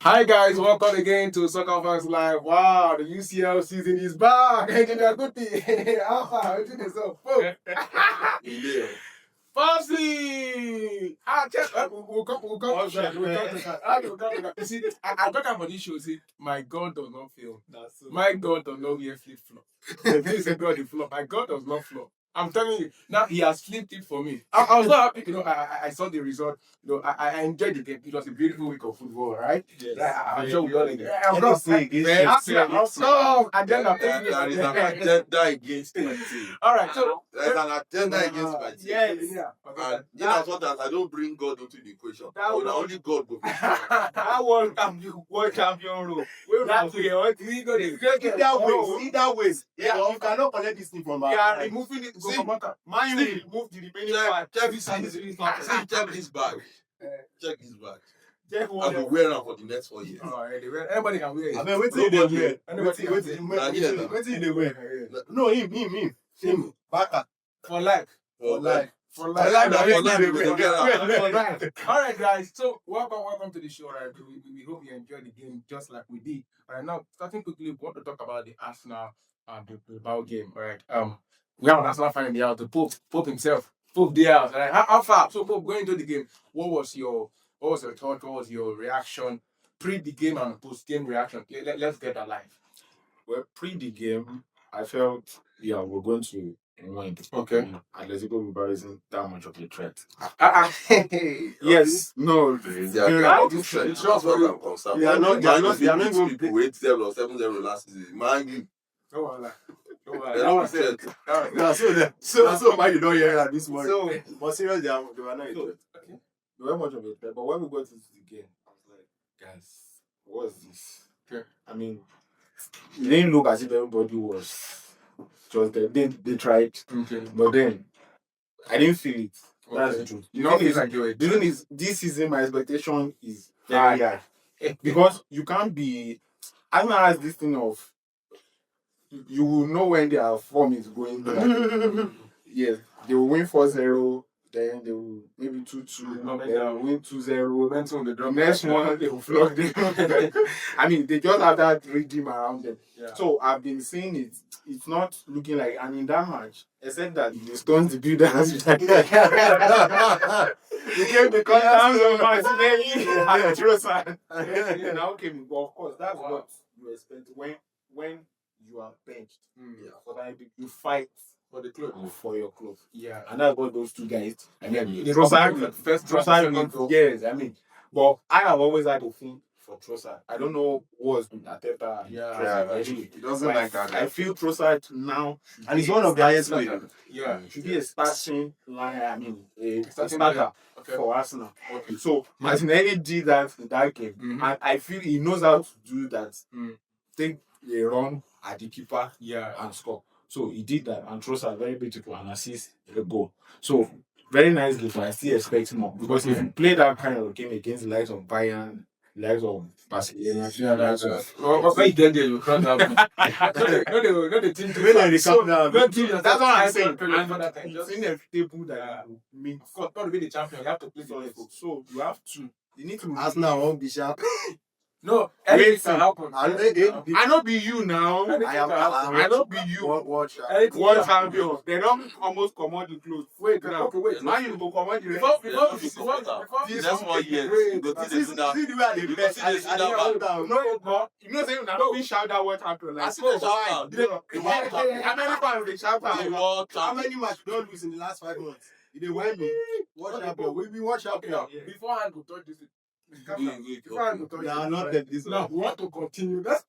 Hi guys, welcome again to Soccer Fans Live. Wow, the UCL season is back. Engineer Guti, Alpha, it is so full. Fancy! We'll come to that. You see, I got that for this show. See, my God does not fail. My God does not wear flip flop. This is God the flop. My God does not flop. I'm telling you, now he has flipped it for me. I was not happy, I saw the result. I enjoyed the game. It was a beautiful week of football, right? Yes. I'm sure we all enjoyed it. I'm not saying against agenda. There is an agenda against my team. All right, so there's an agenda against my team. Yes. And that's what I don't bring God into the equation. Only God will be. That world champion role. Either ways. Yeah, you cannot collect this thing from us. We are removing it. Mine will remove the remaining part. Check this bag. Check this bag. Check I one. will wear it for the next 4 years. Anybody can wear it. I mean, wait till they wear. Wait till they wear. No, him. Baka. For life. For life. For life. All right, guys. So welcome to the show. Right, we hope you enjoyed the game just like we did. All right, now starting quickly, we want to talk about the Arsenal the Bilbao game. All right, we have an Arsenal fan in the house, the Pope himself, Pope Diaz. All right, how far? So Pope, going into the game, what was your thought? What was your reaction pre the game and post game reaction? Let's get that live. Well, pre the game, I felt we're going to win. Okay. Atletico Bilbao isn't that much of a threat. Yes. No. They are not even people wait 7-0 last season. Mind you. So why you don't hear that this morning? But seriously, they were not a threat. They were much of a threat. But when we got into the game, I was like, guys, what's this? Okay. I mean, it didn't look as if everybody was just there. They tried, but then I didn't feel it. That's the truth. The thing is, this season my expectation is very high because you can't be. I don't know this thing of you will know when their form is going. Yes, they will win 4-0. Then they will maybe 2-2. Then they will win 2-0. The next one they will flog them. I mean, they just have that rhythm around them. Yeah. So I've been saying it. It's not looking like, and in that match, except that the Stones the builders. They gave the contact of Martinelli and Trossard. Now came, but of course, that's what you expect when you are benched. For that, you fight For the club. for your club. Yeah. And that's what those two guys. I mean, Trossard, yes, I mean, but I have always had a thing for Trossard. I don't know what's been Ateta. He doesn't like that. I feel Trossard now, And he's one of the highest paid. Yeah. should be a starting line. I mean, a starter for Arsenal. Okay. So Martinelli did that in that game, and I feel he knows how to do that. Take a run at the keeper and score. So he did that, and Trossard very beautiful and assist a goal. So very nice game, but I still expect more because if you play that kind of game against the likes of Bayern, the likes of Barcelona, When you get there, you crown down. Not the team to that's what I'm saying. And it's inevitable that you mean. Of course, not to be the champion, you have to play for it. So you have to. You need to. Arsenal won't be sharp. No, anything can happen. I not be you now. I not be you. World champion. They don't almost command the clothes. Wait. Now you go command the Before That's 1 year. You know, saying I don't be shout out world champion. Like, how many fans they shout out? How many matches don't lose in the last 5 months? They win me. Watch champion. We be watch champion. Beforehand, we touch this. Not that this. Now we want to continue. Let's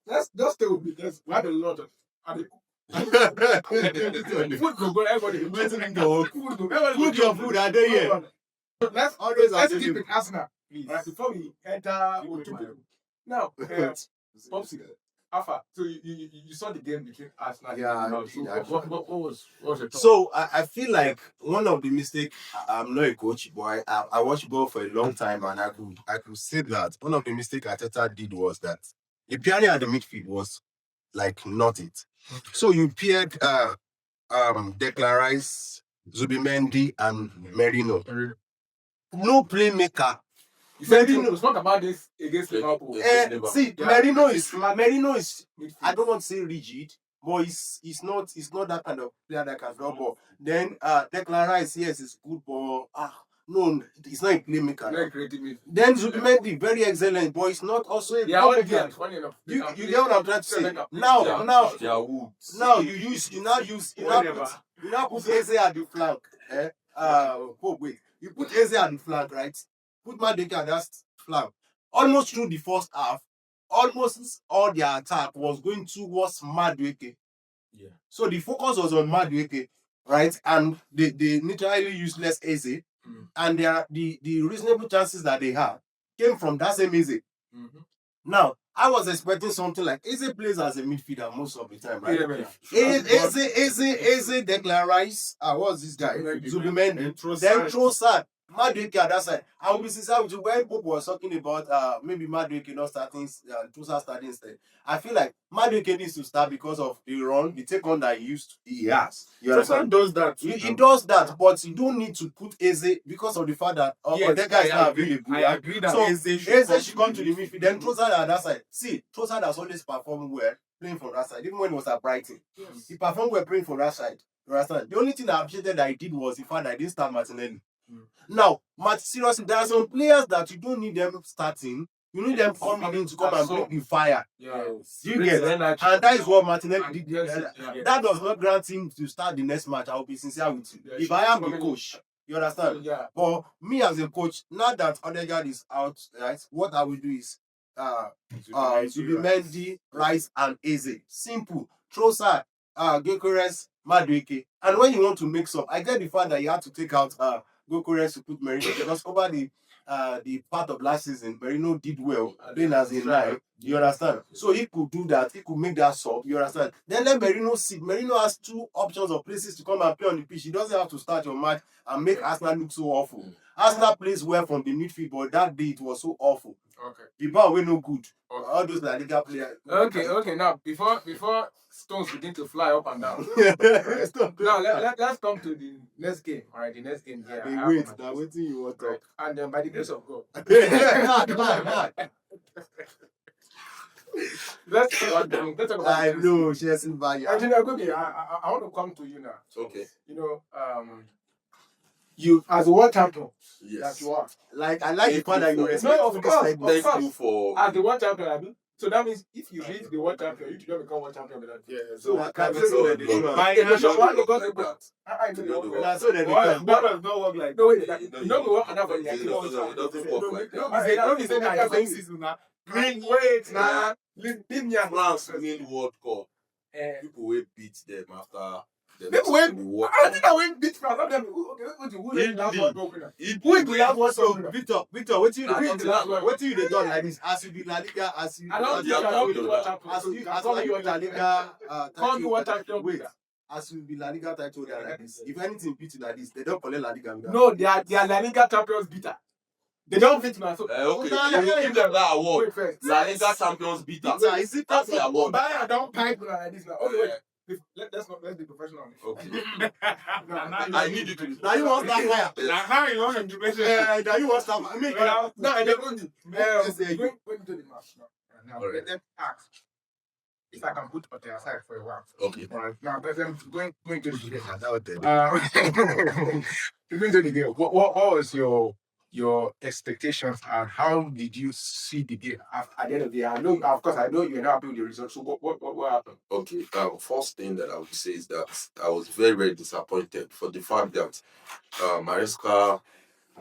stay with me. We had a lot of. Food go go. Everybody. Cook your food. I dare you. Let's keep it Arsenal. Right, before we enter. Now, Popsy, Alpha. So you saw the game between Arsenal. Yeah. What was your thought? So I feel like one of the mistakes. I'm not a coach, but I watched ball for a long time, and I could say that one of the mistakes Ateta did was that the pairing at the midfield was like not it. So you paired Declan Rice, Zubimendi, and Merino. No playmaker You said Merino. we spoke about this against Liverpool. See, Yeah. Merino is Midfield. I don't want to say rigid, but he's not that kind of player that can draw ball. Then Declan Rice, yes, is good, but no, he's not a playmaker. Very creative. Then Zubimendi, very excellent, but he's not also a Yeah, all good player. the funny enough. You get what I'm trying to say? Now you now put Eze at the flank. Wait. You put Eze at the flank, right? Put Madueke at that flank. Almost through the first half, almost all their attack was going towards Madueke. Yeah. So the focus was on Madueke, right? And they literally useless Eze. And the reasonable chances that they had came from that same Eze. Mm-hmm. Now, I was expecting something like Eze plays as a midfielder most of the time, right? Eze, Declan Rice, what's this guy? Zubimendi, then Trossard, Madueke at that side. I will be sincere with you, when Pope was talking about maybe Madueke not starting, Trossard starting instead, I feel like Madueke needs to start because of the run, the take on that he has. Trossard does that. He does that, but you don't need to put Eze because of the fact that that guy is not available. I agree that so Eze should come to the midfield. Then Trossard at that side. See, Trossard has always performed well playing from that side, even when he was at Brighton. Yes. He performed well playing from that side. You understand? The only thing I appreciated that he did was the fact that he didn't start Martinelli. Now, seriously, there are some players that you don't need them starting. You need them coming in to come and bring the fire. Yeah. You get it? And that is what Martinelli did. Yeah. That does not grant him to start the next match. I will be sincere with you. Yeah, if I am the coach, you understand? Yeah. But me as a coach, now that Odegaard is out, right, what I will do is Zubimendi, Rice, and Eze. Simple. Trossard, Gyökeres, Madueke. And when you want to mix up, I get the fact that you have to take out Gyökeres to put Merino because over the part of last season, Merino did well playing as a nine. You understand? So he could do that. He could make that sub. You understand? Then let Merino sit. Merino has two options of places to come and play on the pitch. He doesn't have to start your match and make Arsenal look so awful. Arsenal plays well from the midfield, but that day it was so awful. Okay. The ball were no good. All those La Liga players. Okay. Now, before stones begin to fly up and down. Now let's come to the next game. All right, the next game. Yeah. Wait, now waiting you want right. And then by the grace of God. Let's talk about I know, Chelsea Bayern. Actually, I want to come to you now. Okay. You know, you as a world champion that Yes. you are. Like I like the part that you respect. No, of course. Thank you for. As the world champion, I mean. So that means if you beat the world champion, you don't become world champion with that. Yeah. So that can is we so say they that do. they I That know. That's so that does not work like No, wait, you know we work another It doesn't work like that. Wait, nah. Leave me alone. France win World Cup. People will beat them after. People will. I think I win beat France. I'm who is the last one winner? Who is the last one winner? Victor, what you What they done like this? As you be La Liga, as you I don't think I don't be world champion. as you be La Liga, Call me world champion. wait, as you be La Liga title holder like this. If anything beat you like this, they don't collect La Liga. No, they are La Liga champions beater. They don't beat me. So Okay, give them that award. wait first. La Liga champions beat us. Is it That's the award. Bayern don't pipe like this now. Okay, wait. Let's be professional. Okay. No, I need you to be. now you want that fire? How you want to play? Now you want that fire? Make no, I don't want to. Going to the match now. Now, Alright. let's ask if I can put Ote aside for a while. Okay. Alright. Now, but then going to the game. that Going to the game. What was your expectations and how did you see the game at the end of the day? I know, of course, I know you're not happy with the results. So what happened? Okay. First thing that I would say is that I was very, very disappointed for the fact that Maresca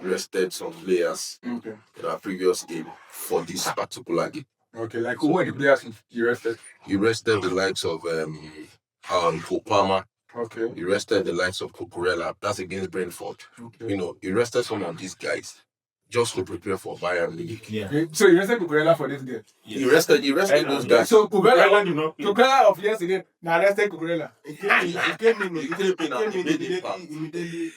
rested some players Okay. in our previous game for this particular game. Okay, like who were the players you rested? He rested the likes of Kopama. Okay. He rested the likes of Cucurella. That's against Brentford. Okay. You know, he rested some of these guys just to prepare for Bayern League. Yeah. Okay, so you rested Cucurella for this game? He rested those guys. So Cucurella, you know. Cucurella of yesterday, now rested Cucurella. He came in They immediately.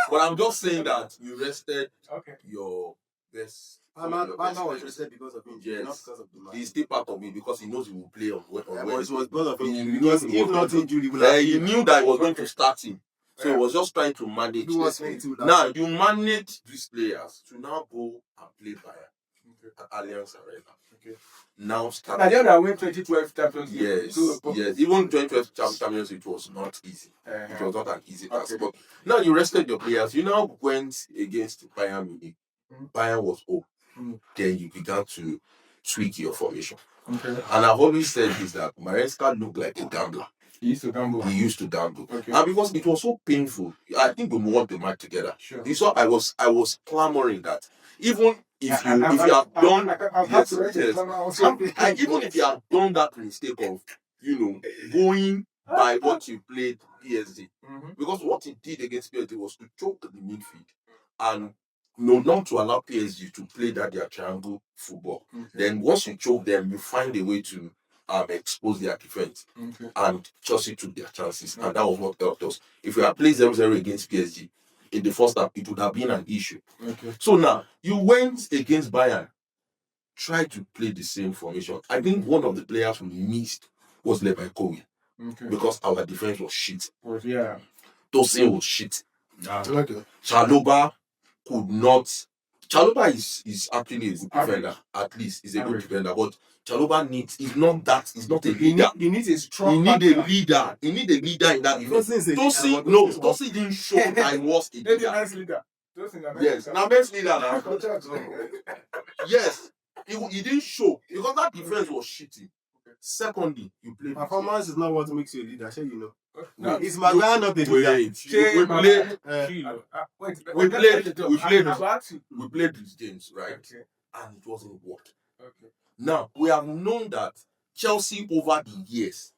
But I'm just saying that you rested Okay. your best. Palmer was rested because of injury, Yes. not because of the match. He's still part of it because he knows he will play on It was Wednesday. because of He injury. knew Because he if was not going injury, he knew that he was going to start him. So it was just trying to manage Who was this. into that? Now you manage these players to now go and play Bayern at Allianz Arena. Okay. Now start. Now, the other win 2012 Champions League. Yes, So, yes. Even 2012 Champions, it was not easy. It was not an easy task. Okay. But now you rested your players. You now went against Bayern Munich. Bayern was up. Then you began to tweak your formation. Okay. And I've always said this, that Maresca looked like a gambler. He used to gamble. He used to gamble. Okay. And because it was so painful, I think we won the match together. Sure. You saw I was clamoring that even if you have done even if you have done that mistake of going by what you played PSG, because what he did against PSG was to choke the midfield and not to allow PSG to play that their triangle football. Then once you choke them, you find a way to expose their defense. And Chelsea took their chances, and that was what helped us. If we had played 0-0 against PSG in the first half, it would have been an issue. So now you went against Bayern, tried to play the same formation. I think one of the players we missed was led by Kobe, because our defense was shit. Tosin was shit. Chalobah could not. Chalobah is actually a good defender. At least he's a good defender, but Chalobah is not a leader. He needs a strong. He need a leader. He need a leader in that defense. Tosin didn't show that he was a Maybe a leader. nice leader. Yes, now best leader now. Yes, he didn't show because that defense was shitty. Secondly, you play Performance is not what makes you a leader, sure you know. No, It's Maguire not a leader. We played with James, right? Okay. And it wasn't working. Okay. Now, we have known that Chelsea over the years,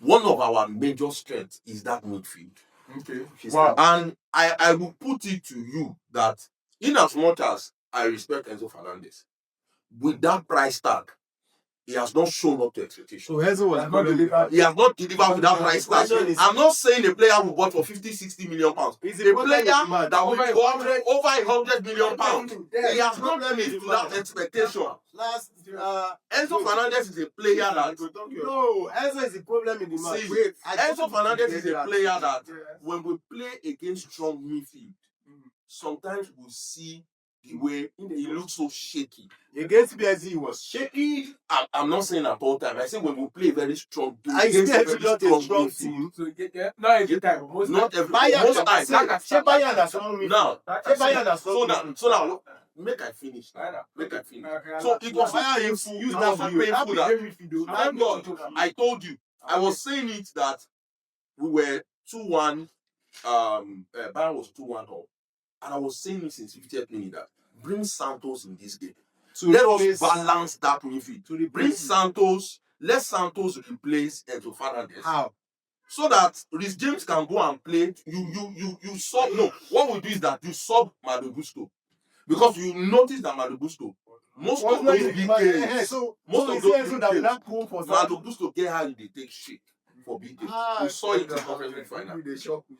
one of our major strengths is that midfield. Okay. Wow. And I will put it to you that in as much as I respect Enzo Fernandez, with that price tag, he has not shown up to expectation. So Enzo was not delivered. He has not delivered with that price tag. I'm not saying a player who bought for 50-60 million pounds. He's A player that will over 100 million pounds. He has not done it to that expectation. Enzo Fernandez is a player that no, Enzo is the problem in the match. See, Enzo Fernandez is a player that when we play against strong midfield, sometimes we see the way he looks so shaky. Against PSG, he was shaky. I'm not saying at all time. I say when we play very strong, I expect not a strong team. So not every time. Not every Bayern, most times. Bayern has strong midfield. Now, Bayern has strong midfield. so now, make I finish. Make I finish. So it was so painful. It was so painful that thank God I told you. I was saying it that we were 2-1. Bayern was 2-1 up. And I was saying it since 50th minute that bring Santos in this game. So let us balance that midfield. Bring Santos. Let Santos replace Enzo Fernandez. How? So that Rhys James can go and play. You sub. No, what we do is that you sub Malo Gusto, because you notice that Malo Gusto, most of those big games, most of those big games, Malo Gusto get how they take shit for big games. We saw it in the Conference League final.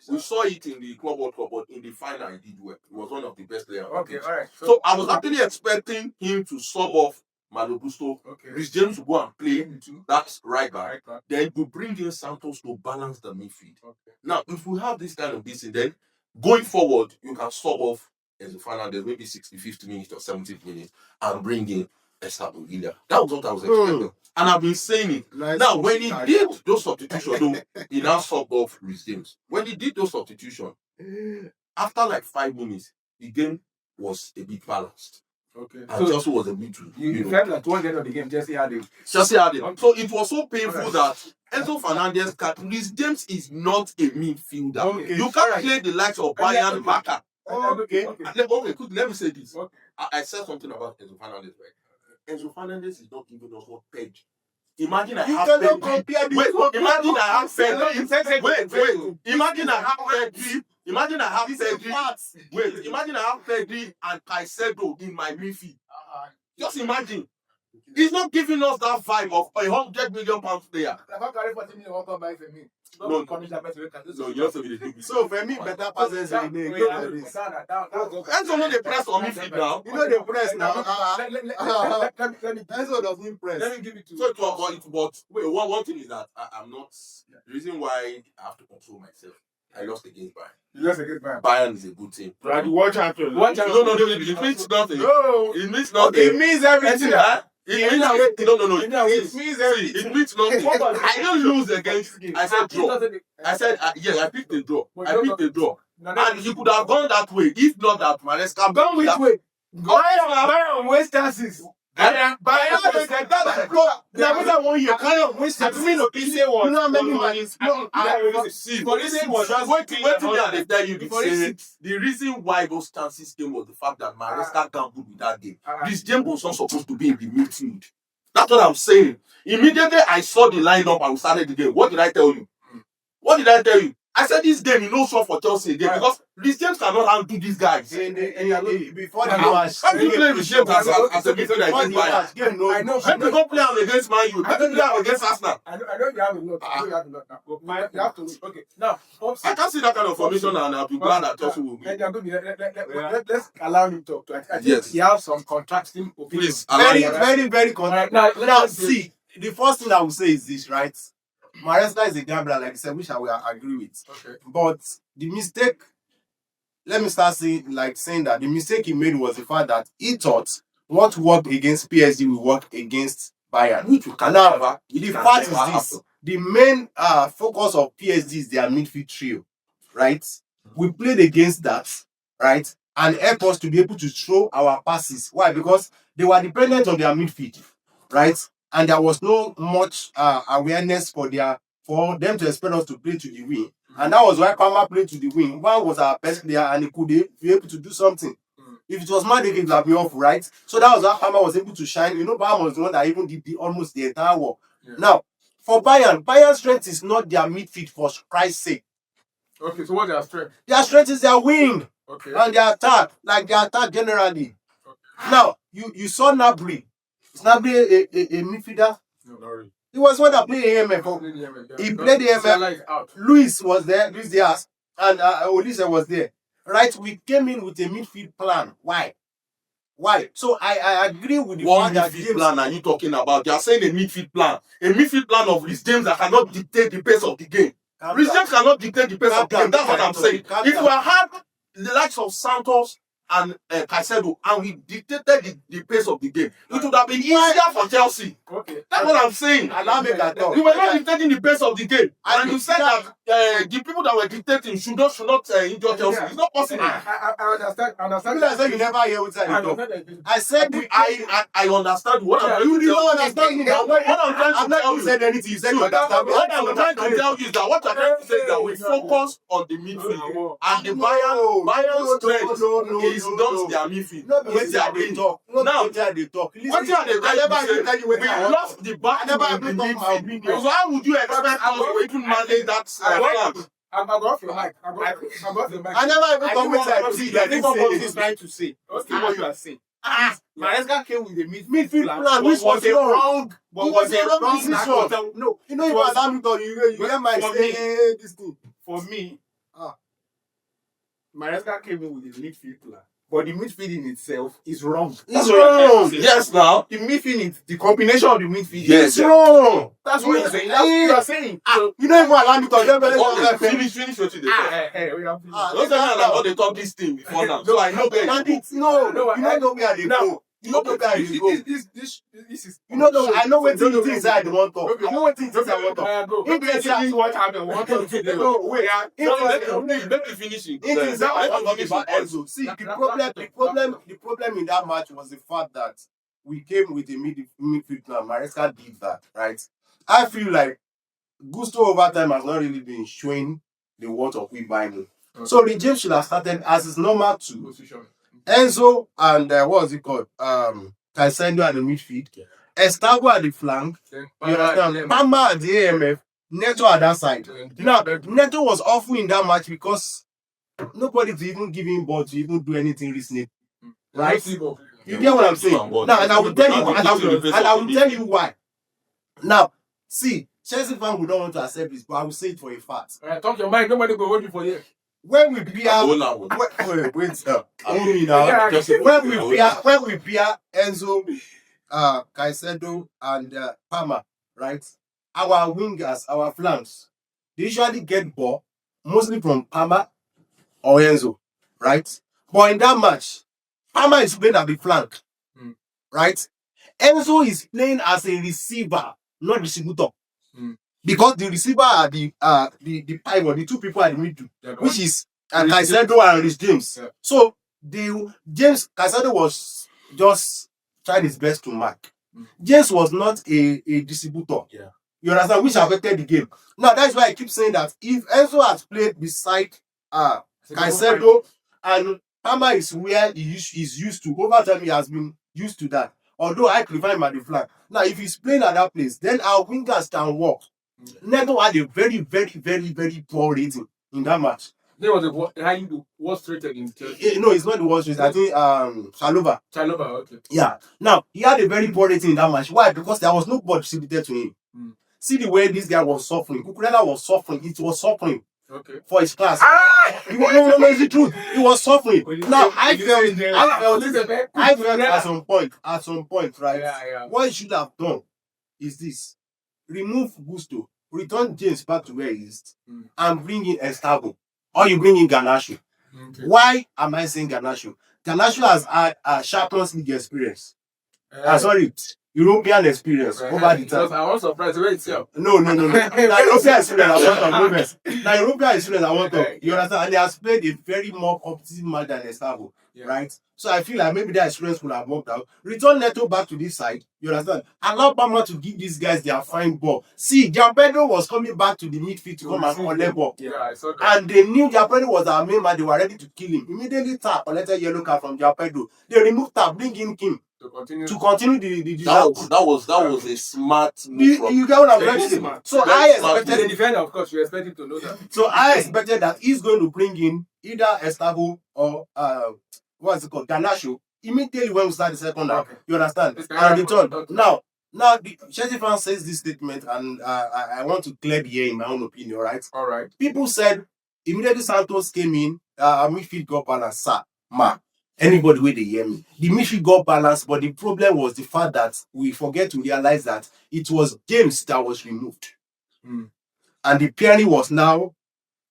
We saw it in the Club World Cup, but in the final he did well. He was one of the best players. Okay, all right. So I was actually expecting him to sub off Malo Gusto. Rhys James will go and play. That's right back. Then we bring in Santos to balance the midfield. Now, if we have this kind of this, then going forward, you can sub off Enzo Fernandez maybe 65th minute or 70th minute and bring in Esther Villa. That was what I was expecting. And I've been saying it. Now, when he did those substitutions, though, he now subbed off Rhys James. When he did those substitutions, after like 5 minutes, the game was a bit balanced. Okay. And Chelsea was a bit you felt that towards the end of the game, Chelsea had it. So it was so painful that Enzo Fernandez, Rhys James is not a midfielder. Okay. You can't play the likes of Bayern Baka. Okay. Let me say this. Okay. I said something about Enzo Fernandez, right? Enzo Fernandez is not giving us what Pedri. Imagine I have Pedri. Wait, imagine I have Pedri. Wait. Imagine I have Pedri. Imagine I have Pedri. Wait, imagine I have Pedri and Caicedo in my midfield. Just imagine. He's not giving us that vibe of a £100 million player. No, you have to be the big. So for me, better passes in the game. Enzo no dey press on midfield now. You know they press now. Enzo doesn't press. Let me give it to So you. it was, but wait, one thing is that I'm not. The reason why I have to control myself I lost against Bayern. You lost against Bayern. Bayern is a good team. Right, one champion. One champion. No, it means nothing. No. It means nothing. It means everything. Huh? It means Yeah. everything. No. It means everything. It means nothing. I don't lose against. I said draw. I said I picked a draw. I picked a draw. And he could have gone that way if not that Maresca. Gone which way? Bayern waste chances. Bayern that 1 year kind of wasted. You know how many money? The reason why those chances came was the fact that Maresca gambled with that game. This game was not supposed to be in the midfield. That's what I'm saying. Immediately I saw the lineup and we started the game. What did I tell you? I said this game, sure for Chelsea again because these James cannot handle these guys. Before the match, How do you play with James as a midfielder against Bayern? I know. When you go play him against Man U, when you play him against Arsenal. I know you have a lot. You have a lot now. You have to. Okay. Now, I can't see that kind of formation and I'll be glad that Chelsea will win. Let's allow him to talk. I think Yes. he has some contrasting opinions. Please, allow very, him. very, very Alright, content. now, Now, see, the first thing I will say is this, right? Maresca is a gambler, like I said, which I will agree with. Okay. But the mistake, let me start saying that the mistake he made was the fact that he thought what worked against PSG will work against Bayern. Which you can Now, never. the fact is this: the main focus of PSG is their midfield trio, right? We played against that, right? And helped us to be able to throw our passes. Why? Because they were dependent on their midfield, right? And there was no much awareness for them to expect us to play to the wing. And that was why Palmer played to the wing. One was our best player and he could be able to do something. If it was Matchday, it would have been off, right? So that was why Palmer was able to shine. Palmer was the one that even did almost the entire work. Yeah. Now, for Bayern's strength is not their midfield, for Christ's sake. Okay, so what's their strength? Their strength is their wing Okay. and their attack, like their attack generally. Okay. Now, you saw Nabri. Is Nabri a midfielder? No, not really. He was one that played AMF. He played AMF. Luis was there, Luis Diaz, and Olise was there. Right? We came in with a midfield plan. Why? So I agree with the What fact that midfield plan are you talking about? They are saying a midfield plan. A midfield plan of Rhys James that cannot dictate the pace of the game. Rhys James cannot dictate the pace of the game. That's what I'm saying. If we had the likes of Santos and Caicedo and we dictated the pace of the game, it would have been easier for Chelsea. Okay. That's what I'm saying. Allow me that talk. We were not dictating the pace of the game. And you said that the people that were dictating should not injure Chelsea. It's not possible. I understand. I said you never hear what I talk. I said I understand what I'm you don't understand me. What I'm trying I'm to tell not you. said anything. You said you understand me. What I'm trying to tell you is that what you're trying to say is that we focus on the midfield and the Bayern strength is not their midfield. It's their wing. Now, what are they trying to say? We lost the back in the midfield. So how would you expect us to even manage that flank? I'm going off your mic. I'm going off your mic. I never even come with I think what he's trying to say. Okay. What you are saying. Maresca came with the midfield plan, plan, which which was was a wrong. wrong, but was a wrong decision. decision. No, you allow me to you get my for me. say this thing. For me, Maresca came in with the midfield plan, but the midfield in itself is wrong. It's wrong. Yes, now. The midfield, the combination of the midfield Yes. is wrong. That's what you're saying. That's what you're saying. You don't even allow me to Finish what you did. Don't Don't tell me about they talk this thing before now. So I know where you go. No, you don't know where they go. You don't know where they go. This is. You know, I know what things inside the one talk. I know what things inside one talk. If this is what happened, what happened? No, wait. Let me finish it. It is how I talk about Enzo. See, the problem in that match was the fact that we came with a midfield plan. Maresca did that, right? I feel like Gusto over time has not really been showing the worth of we buying. So the James should have started as is normal to Enzo and what's it called? Caicedo at the midfield, Estavo at the flank, you understand? Palmer at the AMF, Neto at that side. Now, Neto was awful in that match because nobody's even giving ball to even do anything reasonable. Right? You get what I'm saying? Now, and I will tell you, and I will tell you why. Now, see, Chelsea fans would not want to accept this, but I will say it for a fact. Talk your mind. Nobody go hold you for you. When we beat when we beat Enzo, Caicedo, and Palmer, right? Our wingers, our flanks, they usually get ball mostly from Palmer or Enzo, right? But in that match, Palmer is playing at the flank, right? Enzo is playing as a receiver, not distributor. Because the receiver are the pivot, the two people are the middle, which is Caicedo and Rhys James. Yeah. So James Caicedo was just trying his best to mark. James was not a distributor. Yeah. You understand? Which affected the game. Now that's why I keep saying that if Enzo has played beside Caicedo and Palmer is where he's used to, over time he has been used to that. Although I prefer him at the flank. Now if he's playing at that place, then our wingers can work. Neto had a very, very, very, very poor rating in that match. There was a worst rated in Chelsea. No, it's not the worst rated. I think Chalobah. Chalobah, okay. Yeah. Now he had a very poor rating in that match. Why? Because there was no ball distributed to him. See the way this guy was suffering. Cucurella was suffering. It was suffering. Okay. For his class. No, it's the truth. He was suffering. Now I felt at some point, right? Yeah. What he should have done is this. Remove Gusto, return James back to where he is, and bring in Estavo. Or you bring in Garnacho. Okay. Why am I saying Garnacho? Garnacho has had a Champions League experience. European experience over the time. I was surprised where it's here. No. Now European experience I want to. You understand? And he has played a very more competitive match than Estavo. Yeah. Right? So I feel like maybe that experience would have worked out. Return Neto back to this side. You understand? Allow Palmer to give these guys their fine ball. See, Gianpedro was coming back to the midfield to come and collect ball. Yeah, I saw that. And they knew Gianpedro was our main man. They were ready to kill him. Immediately tap, collected yellow card from Gianpedro. They removed tap, bring in Kim. To continue the that was a smart move. You get what I'm saying? So I expected the defender, of course, you expect him to know that. So I expected that he's going to bring in either Estavo or what's it called? Garnacho immediately when we start the second half. Okay. You understand? And return. Now the Chelsea fan says this statement, and I want to clear the air in my own opinion, right? All right. People said immediately Santos came in, midfield got balanced. Anybody where they hear me, the midfield got balanced, but the problem was the fact that we forget to realize that it was James that was removed, and the pairing was now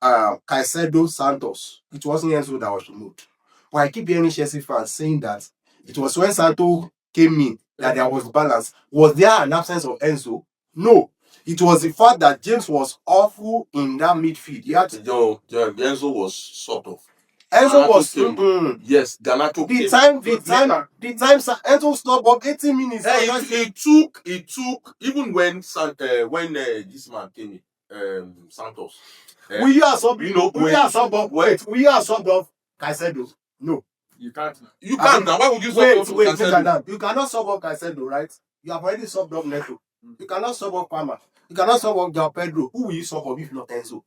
Caicedo Santos. It wasn't Enzo that was removed. But I keep hearing Chelsea fans saying that it was when Santos came in that there was balance. Was there an absence of Enzo? No. It was the fact that James was awful in that midfield. Enzo was sort of. Enzo was yes, Garnacho the time Enzo stopped up 18 minutes. It took even when this man came in, Santos. We are subbed off Caicedo. No. You can't. Now why would you sub off Caicedo? You cannot sub off Caicedo, right? You have already subbed off Neto. You cannot sub off Palmer. You cannot sub off Gianpedro. Who will you sub off if not Enzo?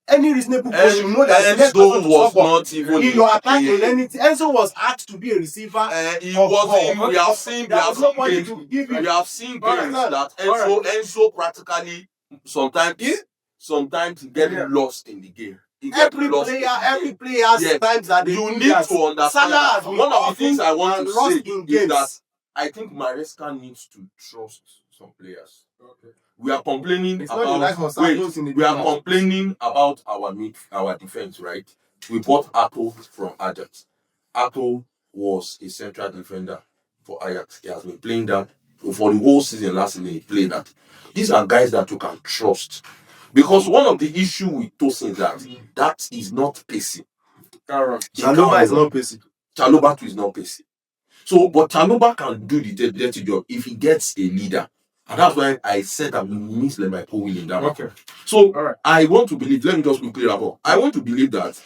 Any reasonable person, you know that Enzo was not even in your attack in anything. Enzo was asked to be a receiver. He wasn't. We have seen games that Enzo practically sometimes get lost in the game. Every player has times that you need to understand. One of the things I want to say is that I think Maresca needs to trust some players. Okay. We are complaining about our defense, right? We bought Atto from Ajax. Atto was a central defender for Ajax. He has been playing that for the whole season. Last season he played that. These are guys that you can trust. Because one of the issues with Tosin is that is not pacey. Chalobah is not pacey. Chalobah is not pacey. So, but Chalobah can do the dirty job if he gets a leader. And that's why I said that we miss my Powell in that. Okay. So I want to believe, let me just be clear about. I want to believe that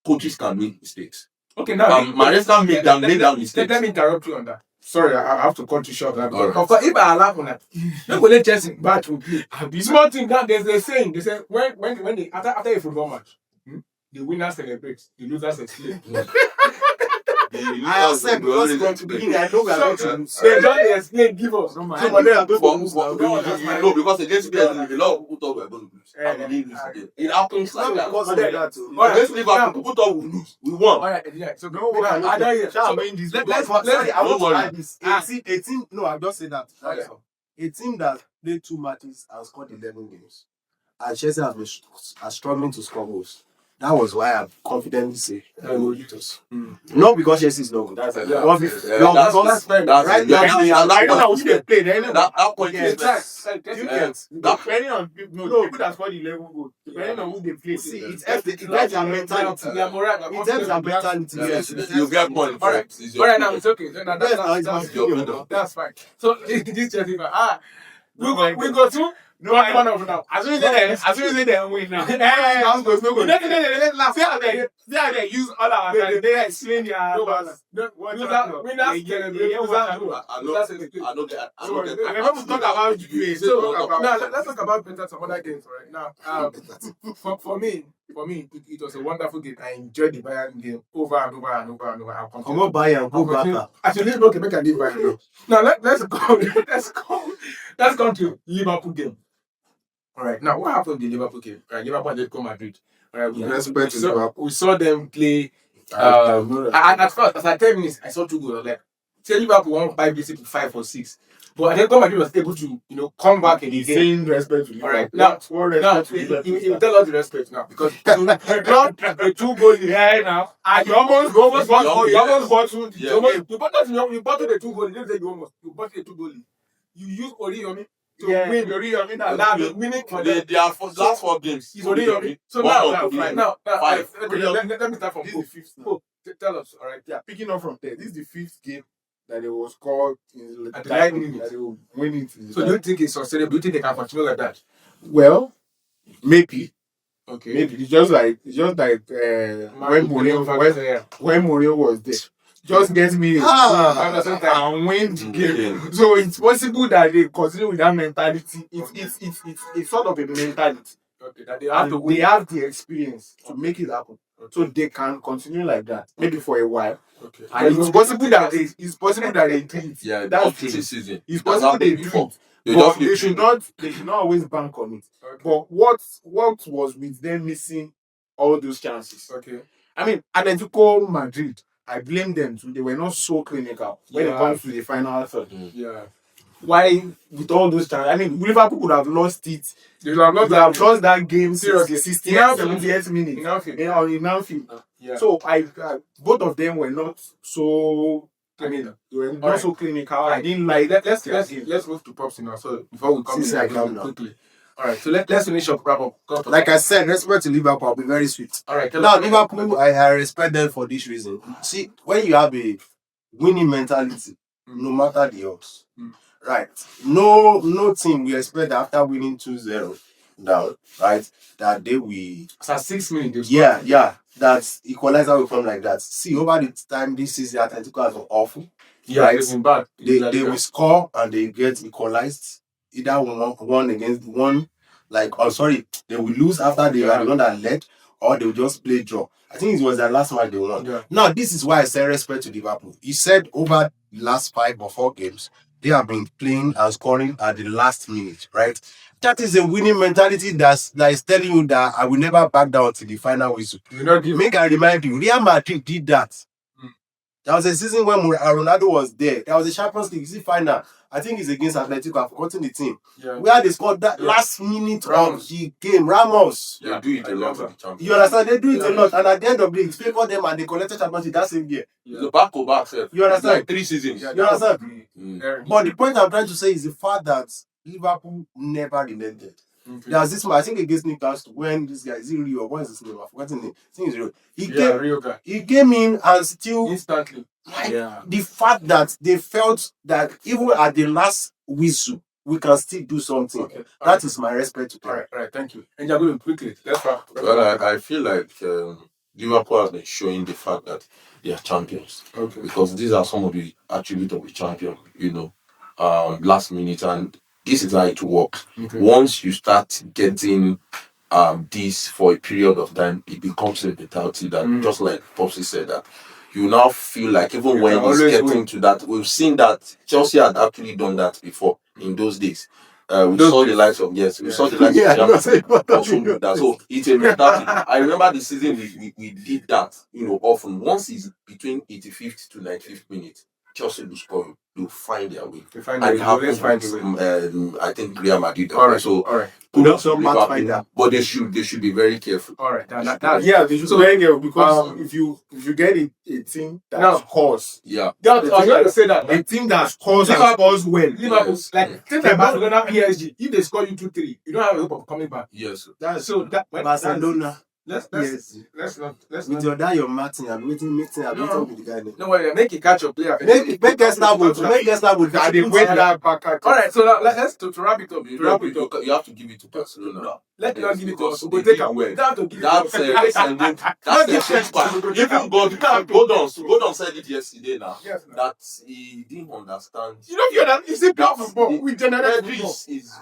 coaches can make mistakes. Okay, now Maresca made that mistake. Let me interrupt you on that. Sorry, I have to cut you short. Of course, if I allow on that, don't go let Chelsea match with you. Small thing that they're saying, they say when they after a football match, the winner celebrates, the loser explains. I accept because from the beginning I know we are going to lose. They don't explain, give us. No, because against PSG, a lot of people thought we were going to lose. And we didn't lose again. It happens like that. Because of that too. Against Liverpool, people thought we lose. We won. Alright, yeah. So don't worry. I don't hear. Let's I want to add this. A team. No, I'll just say that. A team that played 2 matches and scored 11 games. and Chelsea have been are struggling to score goals. That was why I confidently say not because Chelsea is not good. That's That's right now. that play. that point is Depending on people that scored 11 goals, depending on who they play. See, it helps their mentality. It helps their mentality. Yes, you get point. All right, now it's okay. That's fine. So this Chelsea, we go through. No, one of now. As soon as they win now. See how they use all our time. They explain their I don't remember to talk about UA. Now let's talk about some other games right now. For me, it was a wonderful game. I enjoyed the Bayern game over and over and over and over. Come on, Bayern, go back. Actually, okay, make a leave Bayern. Now let's go to Liverpool game. All right. Now, what happened in the Liverpool game? Right, Liverpool did come Madrid. All right, we saw them play. At first, after 10 minutes, I saw 2 goals. Like, say Liverpool won 5 basically 5 or 6. But I think Madrid was able to, come back in the game. Same respect to All right. Now, you tell us the respect now because you got a 2 goal here now. And you almost bottled. You bottled the 2 goal. You didn't say you bottled the 2 goal. You use Oriyomi. Win. Winning for them. They are for last 4 games. So now, let me start from this is the 5th. Tell us, all right? Yeah, picking up from there. This is the 5th game that they was called at the 9 minutes. That they will win it. So do you think it's sustainable? Do you think they can continue like that? Well, maybe. Okay. Maybe it's just like when Mourinho was there. Just get me and win the game. So it's possible that they continue with that mentality. It's sort of a mentality. Okay, that they have the experience to make it happen. Okay. So they can continue like that, maybe for a while. Okay. And it's possible that they do it. Yeah, that's the season. It's possible they do it. But they should not always bank on it. Okay. But what was with them missing all those chances? Okay. I mean, Atletico Madrid, I blame them too. They were not so clinical when it comes to the final third. Yeah. Why, with all those chances? I mean, Liverpool could have lost it. They would have lost that game seriously. 68th, 70th minute. In Anfield. Yeah. So both of them were not so. I mean, they were not so clinical. I didn't like that. Let's move to props now. So before we come in quickly. All right, so let's finish up wrap up. Like I said, respect to Liverpool, I'll be very sweet. All right. Now, Liverpool, I respect them for this reason. See, when you have a winning mentality, no matter the odds, right? No team we expect that after winning 2-0 down, right? That they will. So 6 minutes. Yeah. That equalizer will come like that. See, over the time this season, Atletico has been awful. Yeah, right? they've been bad. They will score and they get equalized. Either one against one, they will lose after they are the one that led, or they will just play draw. I think it was their last match they won. Yeah. Now, this is why I say respect to Liverpool. He said over the last 5 or 4 games, they have been playing and scoring at the last minute, right? That is a winning mentality that is telling you that I will never back down to the final whistle. Make I remind you, Real Madrid did that. There was a season when Ronaldo was there. There was a Champions League final. I think it's against Atletico. I've forgotten the team. Yeah. Where they scored that last minute of the game. Ramos. They do it a lot of the champions. You understand? They do it a lot. And at the end of the day, it's favored them and they collected Champions League that same year. It's a back-to-back set. You understand? Like 3 seasons. You understand? But the point I'm trying to say is the fact that Liverpool never relented. Okay. There's this one, I think against Newcastle, when this guy, is it Rio? What is his name? I've forgotten the name. I think it's Rio. Rio guy. He came in and still instantly. The fact that they felt that even at the last whistle, we can still do something. Okay. That is my respect to them. All right, thank you. And you're going quickly. Let's wrap. Well, I feel like Liverpool has been showing the fact that they are champions. Okay. Because these are some of the attributes of the champion, last minute, and this is how it works. Okay. Once you start getting this for a period of time, it becomes a mentality that, just like Popsy said, that you now feel like even when it's getting to that, we've seen that Chelsea had actually done that before in those days. We saw the likes of Champions. So it's a mentality. I remember the season we did that, often. Once it's between 85th to 95th minute, Chelsea will score. they'll find their way. They find And it their way. Let's happens find the way. I think Real Madrid. All right. So All right. kudos to Liverpool, Liverpool, but they should be very careful. All right. Yeah, they should very careful because um, if you get a team that No. scores, Yeah. I was going to say that. a team that scores and Liverpool- scores well, Liverpool, Yes. like things like Barcelona, PSG, if they score you 2-3, you don't have a hope of coming back. Yes. That's So that when Barcelona. let's Yes. let's With not. your dad, your Martin, I'm waiting with the guy. No worry, make it catch your player. Make Kessler would. that they went that back at All right, so now let's to wrap it up. To wrap it up. You have to give it to Barcelona. No, let me not give it to us. Because We'll they take did away. well. You don't have to give it to That's us. even Gordon said it yesterday now Yes, that he didn't understand. You know, you're not. Is it pure That's football? the- We generate Pedri football. is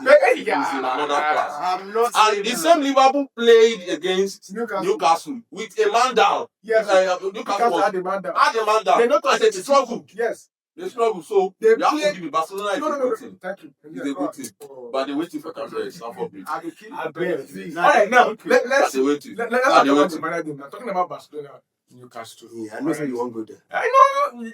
Yeah. in another class. I'm not And the same Liverpool played against Newcastle. Newcastle with a man down. Yes. Newcastle Newcastle was had the man down. had a man down. They not And they struggled. Yes. They struggled. So They you have played- to give it Barcelona is No. a good team. Thank you. It's a good team. But they're waiting for Canada. Stamford Bridge. I will kill you. I bet. All right, now let's That's the way to. let's That's talk the way about to. the final game. Now talking about Barcelona, Newcastle. Yeah, I know say you won't go there. I know.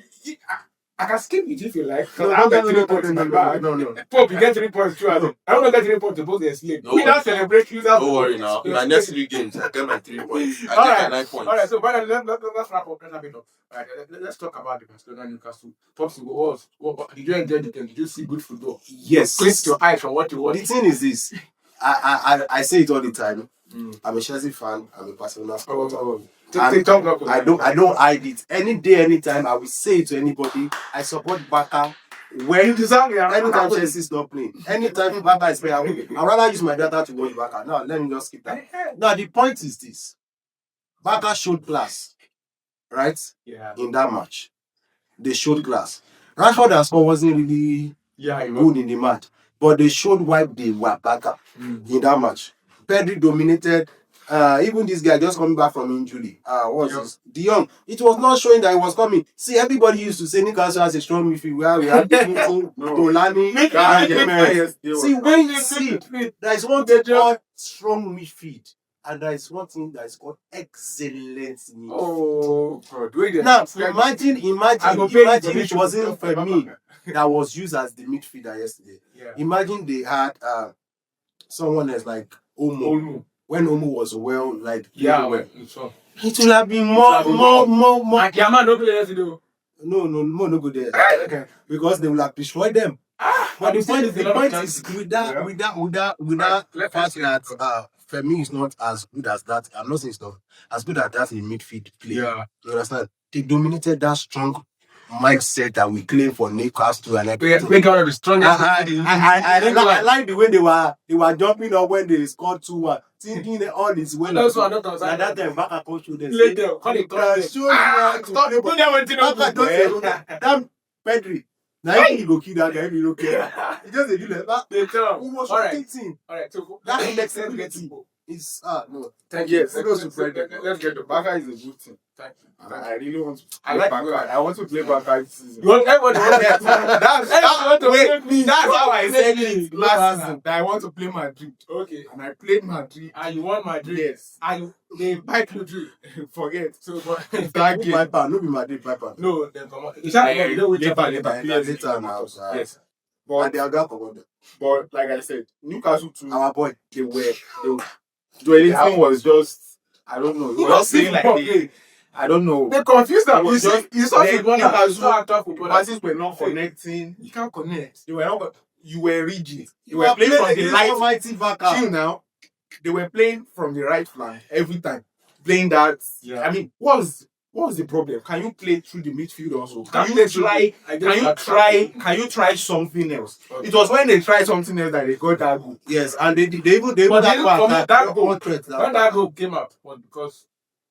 I can skip it if you like. No, I have no, got 3 points in my bag. no. Pope, you get 3 points too. I don't get 3 points to both the slave. No We don't worries. celebrate users. Don't worry now. In my next 3 games, I get my 3 points. I All get right. my 9 points. All right, so finally, let's wrap up. Let's wrap it up. All right, let's talk about the Barcelona Newcastle. Pops, what did you enjoy the game? Did you see good football? Yes. Close your eyes from what you The watch. thing is this. I say it all the time. Mm. I'm a Chelsea fan. I'm a Barcelona supporter. Take talk up. I don't hide it. Any day, anytime, I will say it to anybody. I support Barca. When anytime Chelsea is not playing, anytime Barca is playing, I'd rather use my data to watch Barca. Now let me just skip that. Now the point is this: Barca showed class, right? Yeah. In that match, they showed class. Rashford and score wasn't really Yeah, good in the match, but they showed why they were Barca in that match. Pedri dominated. Even this guy just coming back from injury. What was this? De Jong. It was not showing that he was coming. See, everybody used to say Newcastle has a strong midfield where we have Tolani. See, when you see there is one thing called strong midfield, and there is one thing that is called excellent midfield. Oh, God. Wait Now, there. imagine it wasn't Fermin that was used as the midfielder yesterday. Yeah. Imagine they had someone else like Omo. Olmo. When Omo was well, like Yeah, well, so. it will have been more. And Kiama no play yesterday. No go there Okay. because they will have destroyed them. But the point is with that fact that Femi is not as good as that. I'm not saying it's not as good as that in midfield play. Yeah. You understand? They dominated that strong mindset that we claim for Newcastle and everything. We got the strongest. I like the way they were jumping up when they scored 2-1, thinking that all is well. Those one not At that time, Baka coach would later. Call it Damn, Pedri. Now you go kill that guy if you don't care. He just do like that. Who was rotating? All right. So That let's flexibility go. is no. Thank you. Yes, Let's get the back. Barca is a good team. Thank you. And I really want to I play like Barca. I want to play Barca this season. You want everybody? That's how I said it last season. season. That I want to play Madrid. Okay. And I played Madrid. And you want Madrid? Yes. And they invite you to Forget. so but That game. Piper, no be Madrid, Piper. no, then come on. You don't wait Later now. Yes. And But they are going to go. but like I said, Newcastle too. Our boy. They Joelinton was just, I don't know. He was just saying like I don't know. They confused them. It was just- You saw they- footballer. Newcastle- You saw actor footballer. Passes were not connecting. You can't connect. They were not. You were rigid. You You were playing from the right. mighty Barca. Chill now. They were playing from the right flank every time. Playing that. Yeah. I mean, what's the problem? Can you play through the midfield also? Can Can you you try? Can you try something else? Okay. It was when they tried something else that they got that goal. Yes, and they even But they didn't come that that goal. threat. When that goal came out was because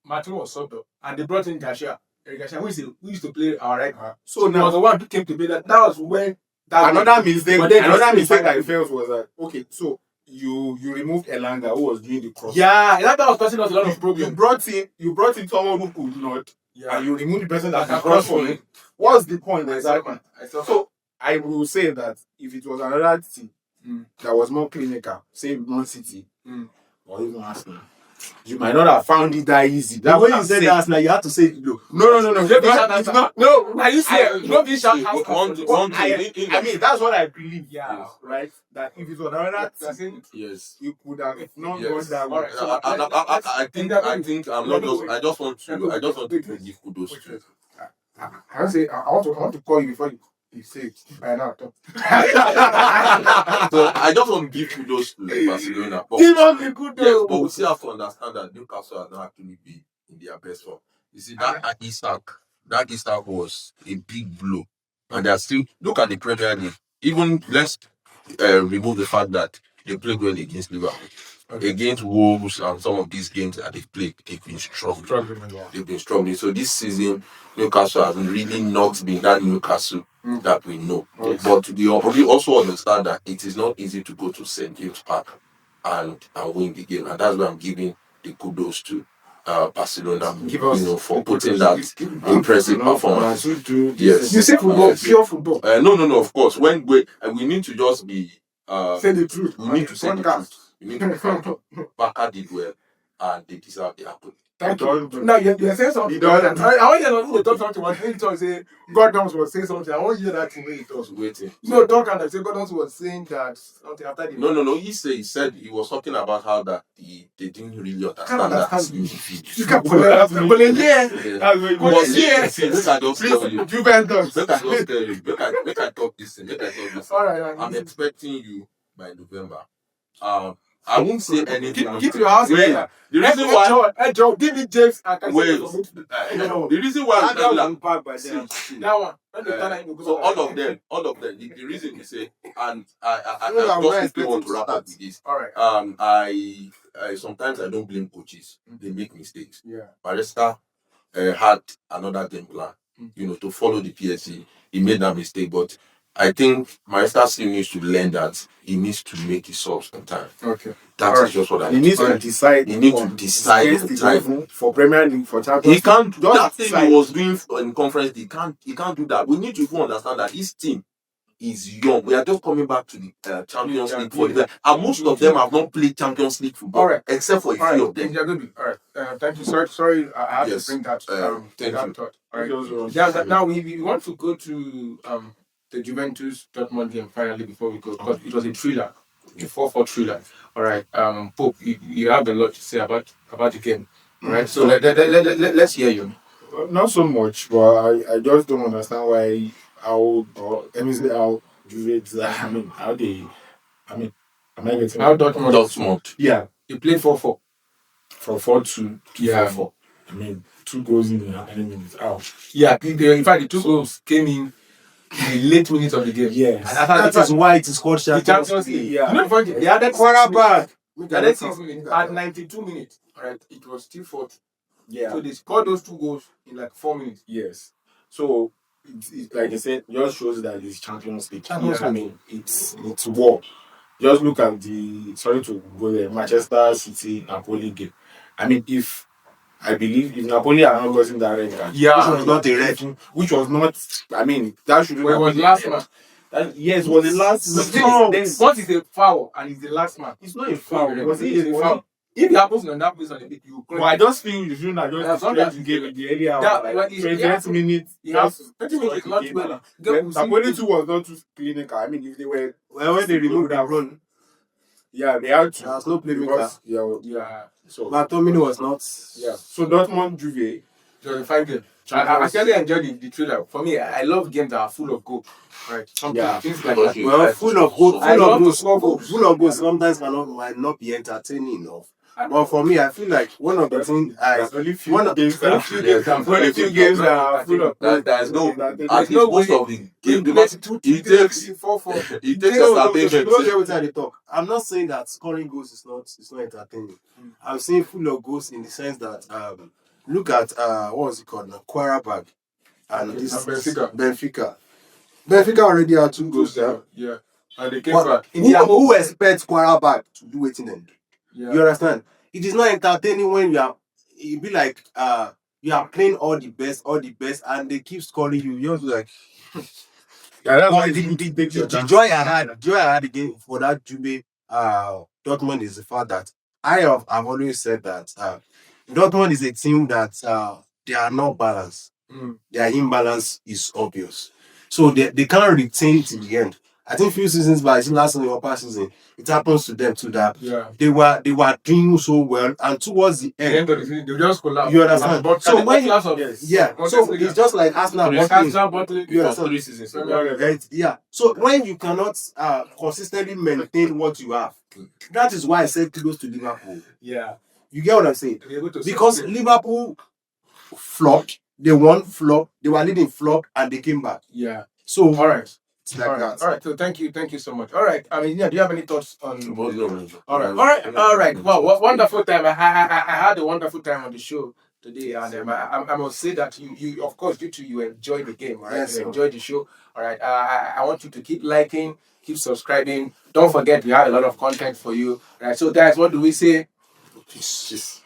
Martin was subbed up and they brought in Garcia. Garcia, who used to play our right back. So he was the one who came to play that. That was when Another mistake. But then Another they mistake still that he felt was that okay. So you removed Elanga who was doing the cross. yeah, that was causing us a lot of You problems. brought in someone who could not, Yeah. and you removed the person that That can can cross cross for for you. What's the point exactly? I saw So I will say that if it was another team Mm. that was more clinical, say Man City Mm. or even Arsenal, you might not have found it that easy. The way you said that, now you have to say it low. No. It's not. No, now you say don't be shout out. I mean, that's what I believe. Yeah. Yes. Right. That if it was another team, Yes. you could have not Yes. gone that way. Alright, so I think I'm not just. I just want to give kudos to. I want to call you before you say it. By now. So I just want to give kudos to Barcelona. But, Give us the good yes, but we still have to understand that Newcastle has not actually been in their best form. You see, that Isak was a big blow. And they are still, look at the Premier League. Even let's remove the fact that they played well against Liverpool. Okay. Against Wolves and some of these games that they've played, they've been struggling. They've been struggling. So this season, Newcastle has really not been that Newcastle that we know. Yes. But we also understand that it is not easy to go to St. James Park and win the game. And that's why I'm giving the kudos to Barcelona, for putting that impressive performance. Yes. You say football, pure football. No, of course. When we need to just be say the truth. We need to say the truth. We need to be frank. Barca did well and they deserve the apple. Thank you. Now you're saying something. I want you to talk something. When he talk, say Gordon was saying something. I want you to hear that thing when he talks. Waiting. No, talk and I say Gordon was saying that something after the. No. He said he was talking about how that they didn't really understand that. You can't pull it. Juventus. Make I talk this thing. All right. I'm expecting you by November. I won't say anything. Keep your house together. The reason why. Hey, Joe, give me James and wait. The reason why that one. So all of them. The reason you say, and I just quickly want to wrap up with this. All right. I sometimes I don't blame coaches. They make mistakes. Yeah. Barista had another game plan. To follow the PSG. He made that mistake, but I think Maestro still needs to learn that he needs to make his subs on time. Okay. That's just what I He needs to decide. He needs to decide the time for Premier League, for Champions. He can't. That thing he was doing in conference, he can't do that. We need to even understand that his team is young. We are just coming back to the Champions League for the and most of them have not played Champions League football. All right. Except for a few of them. All right. Thank you. Sorry, I have to bring that. Thank you. Thought. All right. Now we want to go to the Juventus Dortmund game finally before we go, because it was a thriller, a 4-4 thriller. All right, Pope, you have a lot to say about the game, right? So let's hear you. Not so much, but I just don't understand how Juventus. Am I getting how Dortmund? Yeah, they played 4-4 from 4-2 to 4-4. 2 goals in 90 minutes. Yeah, in fact, the 2 goals came in the late minutes of the game. Yes. That is why it is called Champions League. Yeah. You know the funny thing? They had that quarterback. At 92 minutes. Alright, it was still 40. Yeah. So they scored those 2 goals in like 4 minutes. Yes. So it's like I said, just shows that it's Champions League. It's war. Just look at the Manchester City Napoli game. I believe if Napoli had not gotten that red card, which was not a red, which was not. That should. Well, it was last man. Yes, it was the last. What is a foul and it's the last man? It's not a foul. Because it is a foul. If it happens on that place on the pitch, you. But I just think you shouldn't have just the game in the early hour. 28 minutes. 30 minutes is not well. Napoli 2 was not too clinical. If they were when they removed that run. Yeah, they had to. There's no playmaker. Yeah. So Bartomini was not. Yeah. So Dortmund Juve. It was a fine game. I actually enjoyed the trailer. For me, I love games that are full of goals. Right. Things like that. Well, full of goals sometimes might not be entertaining enough. But for me, I feel like one of the things only few games that are full of goals. There's no at least most of the game because it takes talk. I'm not saying that scoring goals is not entertaining. I'm saying full of goals in the sense that look at what was it called? Quarterback and this Benfica. Benfica already had 2 goals there. Yeah. And they came back. Who expects quarterback to do it in them? Yeah. You understand? It is not entertaining when it be like you are playing all the best, and they keep scoring you. You're like, that's why the joy I had again for that Juve Dortmund is the fact that I've always said that Dortmund is a team that they are not balanced. Their imbalance is obvious. So they can't retain it in the end. I think few seasons back, last season or past season, it happens to them too that they were doing so well, and towards the The end end, of the season, they just collapse. you understand? But So when class of so it's just like Arsenal bottling. you Yeah, so 3 seasons. right, yeah. So when you cannot consistently maintain what you have, that is why I said close to Liverpool. Yeah. You get what I'm saying? Because sustain. Liverpool flopped, they won, flop, they were leading flop, and they came back. Yeah. So All right. it's like that. All right. So thank you so much. All right. I mean, yeah. Do you have any thoughts on? All right. Wow. What wonderful time. I had a wonderful time on the show today, and I must say that you of course you enjoyed the game, right? Yes, you sir. enjoyed the show. All right. I want you to keep liking, keep subscribing. Don't forget we have a lot of content for you. All right. So guys, what do we say? Peace.